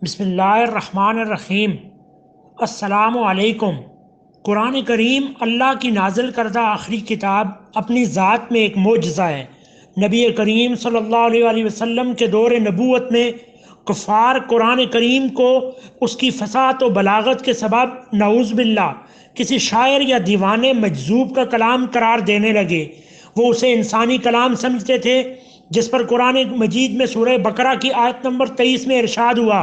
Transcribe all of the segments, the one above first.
بسم اللہ الرحمن الرحیم۔ السلام علیکم۔ قرآن کریم اللہ کی نازل کردہ آخری کتاب اپنی ذات میں ایک معجزہ ہے۔ نبی کریم صلی اللہ علیہ وآلہ وسلم کے دور نبوت میں کفار قرآن کریم کو اس کی فصاحت و بلاغت کے سبب نعوذ باللہ کسی شاعر یا دیوانے مجذوب کا کلام قرار دینے لگے۔ وہ اسے انسانی کلام سمجھتے تھے، جس پر قرآن مجید میں سورہ بقرہ کی آیت نمبر 23 میں ارشاد ہوا،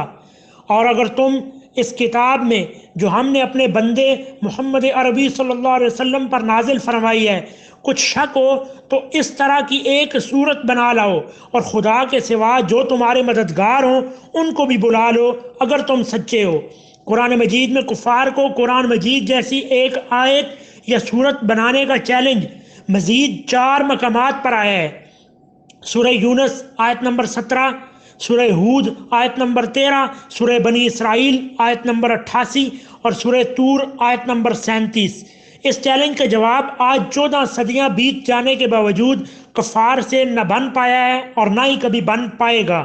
اور اگر تم اس کتاب میں جو ہم نے اپنے بندے محمد عربی صلی اللہ علیہ وسلم پر نازل فرمائی ہے کچھ شک ہو تو اس طرح کی ایک صورت بنا لاؤ، اور خدا کے سوا جو تمہارے مددگار ہوں ان کو بھی بلا لو اگر تم سچے ہو۔ قرآن مجید میں کفار کو قرآن مجید جیسی ایک آیت یا صورت بنانے کا چیلنج مزید 4 مقامات پر آیا ہے۔ سورہ یونس آیت نمبر 17، سورہ ہود آیت نمبر 13، سورہ بنی اسرائیل آیت نمبر 88 اور سورہ طور آیت نمبر 37۔ اس چیلنج کا جواب آج 14 صدیاں بیت جانے کے باوجود کفار سے نہ بن پایا ہے اور نہ ہی کبھی بن پائے گا۔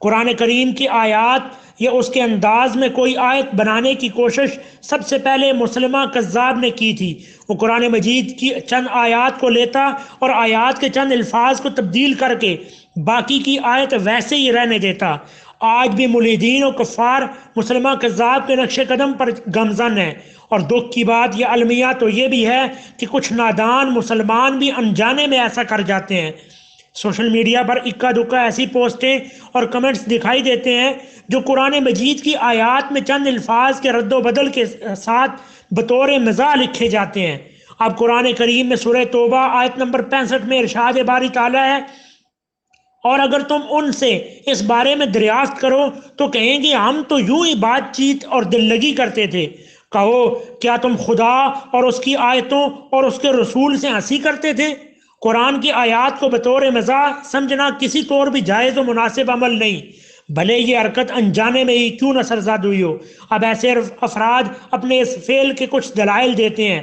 قرآن کریم کی آیات یا اس کے انداز میں کوئی آیت بنانے کی کوشش سب سے پہلے مسلمہ کذاب نے کی تھی۔ وہ قرآن مجید کی چند آیات کو لیتا اور آیات کے چند الفاظ کو تبدیل کر کے باقی کی آیت ویسے ہی رہنے دیتا۔ آج بھی ملحدین و کفار مسلمہ کذاب کے نقش قدم پر گامزن ہیں، اور دکھ کی بات یا المیہ تو یہ بھی ہے کہ کچھ نادان مسلمان بھی انجانے میں ایسا کر جاتے ہیں۔ سوشل میڈیا پر اکا دکا ایسی پوسٹیں اور کمنٹس دکھائی دیتے ہیں جو قرآن مجید کی آیات میں چند الفاظ کے رد و بدل کے ساتھ بطور مزاح لکھے جاتے ہیں۔ اب قرآن کریم میں سورہ توبہ آیت نمبر 65 میں ارشاد باری تعالیٰ ہے، اور اگر تم ان سے اس بارے میں دریافت کرو تو کہیں گے ہم تو یوں ہی بات چیت اور دل لگی کرتے تھے۔ کہو کیا تم خدا اور اس کی آیتوں اور اس کے رسول سے ہنسی کرتے تھے؟ قرآن کی آیات کو بطور مزاح سمجھنا کسی طور بھی جائز و مناسب عمل نہیں، بھلے یہ حرکت انجانے میں ہی کیوں نہ سرزاد ہوئی ہو۔ اب ایسے افراد اپنے اس فعل کے کچھ دلائل دیتے ہیں۔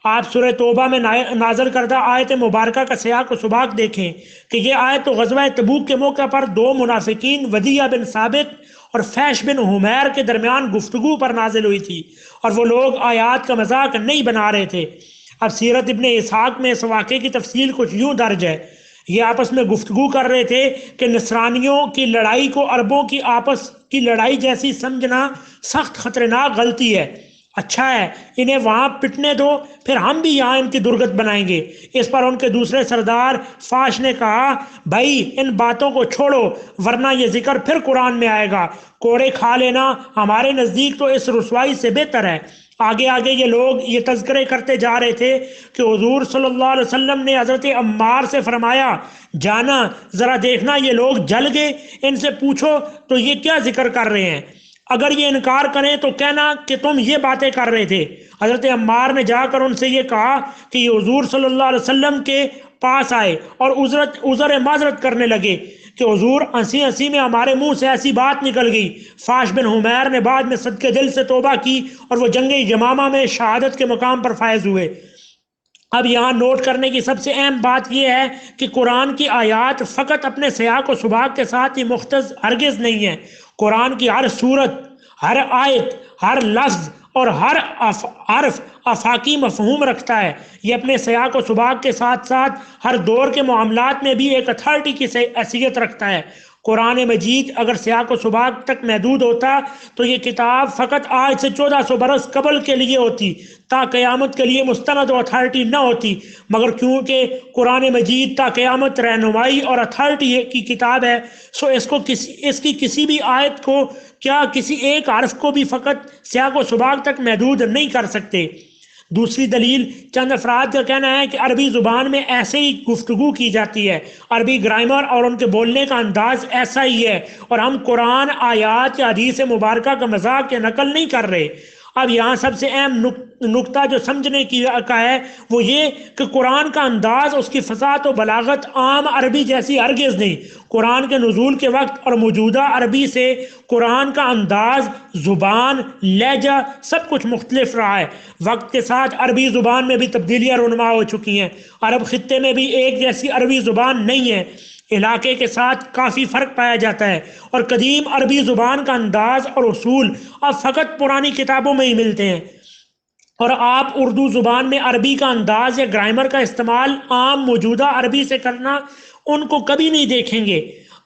آپ سورہ توبہ میں نازل کردہ آیت مبارکہ کا سیاق و سباق دیکھیں کہ یہ آیت تو غزوہ تبوک کے موقع پر 2 منافقین ودیعہ بن ثابت اور فیش بن حمیر کے درمیان گفتگو پر نازل ہوئی تھی، اور وہ لوگ آیات کا مذاق نہیں بنا رہے تھے۔ اب سیرت ابن اسحاق میں اس واقعے کی تفصیل کچھ یوں درج ہے۔ یہ آپس میں گفتگو کر رہے تھے کہ نصرانیوں کی لڑائی کو عربوں کی آپس کی لڑائی جیسی سمجھنا سخت خطرناک غلطی ہے۔ اچھا ہے انہیں وہاں پٹنے دو، پھر ہم بھی یہاں ان کی درگت بنائیں گے۔ اس پر ان کے دوسرے سردار فاش نے کہا، بھائی ان باتوں کو چھوڑو ورنہ یہ ذکر پھر قرآن میں آئے گا، کوڑے کھا لینا ہمارے نزدیک تو اس رسوائی سے بہتر ہے۔ آگے آگے یہ لوگ یہ تذکرے کرتے جا رہے تھے کہ حضور صلی اللہ علیہ وسلم نے حضرت عمار سے فرمایا، جانا ذرا دیکھنا یہ لوگ جل گئے، ان سے پوچھو تو یہ کیا ذکر کر رہے ہیں، اگر یہ انکار کریں تو کہنا کہ تم یہ باتیں کر رہے تھے۔ حضرت عمار نے جا کر ان سے یہ کہا کہ یہ حضور صلی اللہ علیہ وسلم کے پاس آئے اور عذر معذرت کرنے لگے کہ حضور ہنسی ہنسی میں ہمارے منہ سے ایسی بات نکل گئی۔ فاش بن حمیر نے بعد میں صدقے دل سے توبہ کی اور وہ جنگ یمامہ میں شہادت کے مقام پر فائز ہوئے۔ اب یہاں نوٹ کرنے کی سب سے اہم بات یہ ہے کہ قرآن کی آیات فقط اپنے سیاق و سباق کے ساتھ ہی مختص ہرگز نہیں ہیں۔ قرآن کی ہر صورت، ہر آیت، ہر لفظ اور ہر حرف آفاقی مفہوم رکھتا ہے۔ یہ اپنے سیاق و سباق کے ساتھ ساتھ ہر دور کے معاملات میں بھی ایک اتھارٹی کی حیثیت رکھتا ہے۔ قرآن مجید اگر سیاق و سباق تک محدود ہوتا تو یہ کتاب فقط آج سے 1400 برس قبل کے لیے ہوتی، تا قیامت کے لیے مستند و اتھارٹی نہ ہوتی، مگر کیونکہ قرآن مجید تا قیامت رہنمائی اور اتھارٹی کی کتاب ہے، سو اس کی کسی بھی آیت کو کیا کسی ایک حرف کو بھی فقط سیاق و سباق تک محدود نہیں کر سکتے۔ دوسری دلیل، چند افراد کا کہنا ہے کہ عربی زبان میں ایسے ہی گفتگو کی جاتی ہے، عربی گرامر اور ان کے بولنے کا انداز ایسا ہی ہے، اور ہم قرآن آیات یا حدیث مبارکہ کا مذاق یا نقل نہیں کر رہے۔ اب یہاں سب سے اہم نقطہ جو سمجھنے کا ہے وہ یہ کہ قرآن کا انداز، اس کی فصاحت و بلاغت عام عربی جیسی ہرگز نہیں۔ قرآن کے نزول کے وقت اور موجودہ عربی سے قرآن کا انداز، زبان، لہجہ سب کچھ مختلف رہا ہے۔ وقت کے ساتھ عربی زبان میں بھی تبدیلیاں رونما ہو چکی ہیں۔ عرب خطے میں بھی ایک جیسی عربی زبان نہیں ہے۔ علاقے کے ساتھ کافی فرق پایا جاتا ہے، اور قدیم عربی زبان کا انداز اور اصول اب فقط پرانی کتابوں میں ہی ملتے ہیں، اور آپ اردو زبان میں عربی کا انداز یا گرامر کا استعمال عام موجودہ عربی سے کرنا ان کو کبھی نہیں دیکھیں گے۔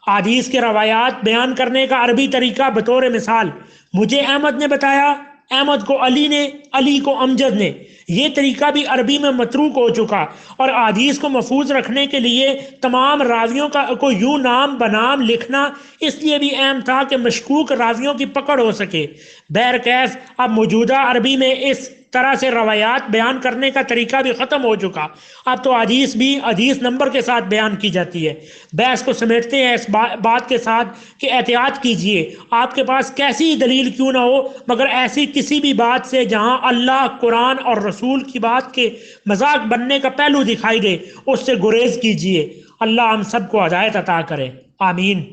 حدیث کے روایات بیان کرنے کا عربی طریقہ بطور مثال، مجھے احمد نے بتایا، احمد کو علی نے، علی کو امجد نے، یہ طریقہ بھی عربی میں متروک ہو چکا، اور حدیث کو محفوظ رکھنے کے لیے تمام راویوں کو یوں نام بنام لکھنا اس لیے بھی اہم تھا کہ مشکوک راویوں کی پکڑ ہو سکے۔ بہرکیف اب موجودہ عربی میں اس طرح سے روایات بیان کرنے کا طریقہ بھی ختم ہو چکا، اب تو حدیث بھی حدیث نمبر کے ساتھ بیان کی جاتی ہے۔ بحث کو سمیٹتے ہیں اس بات کے ساتھ کہ احتیاط کیجئے، آپ کے پاس کیسی دلیل کیوں نہ ہو، مگر ایسی کسی بھی بات سے جہاں اللہ، قرآن اور رسول کی بات کے مذاق بننے کا پہلو دکھائی دے، اس سے گریز کیجئے۔ اللہ ہم سب کو ہدایت عطا کرے، آمین۔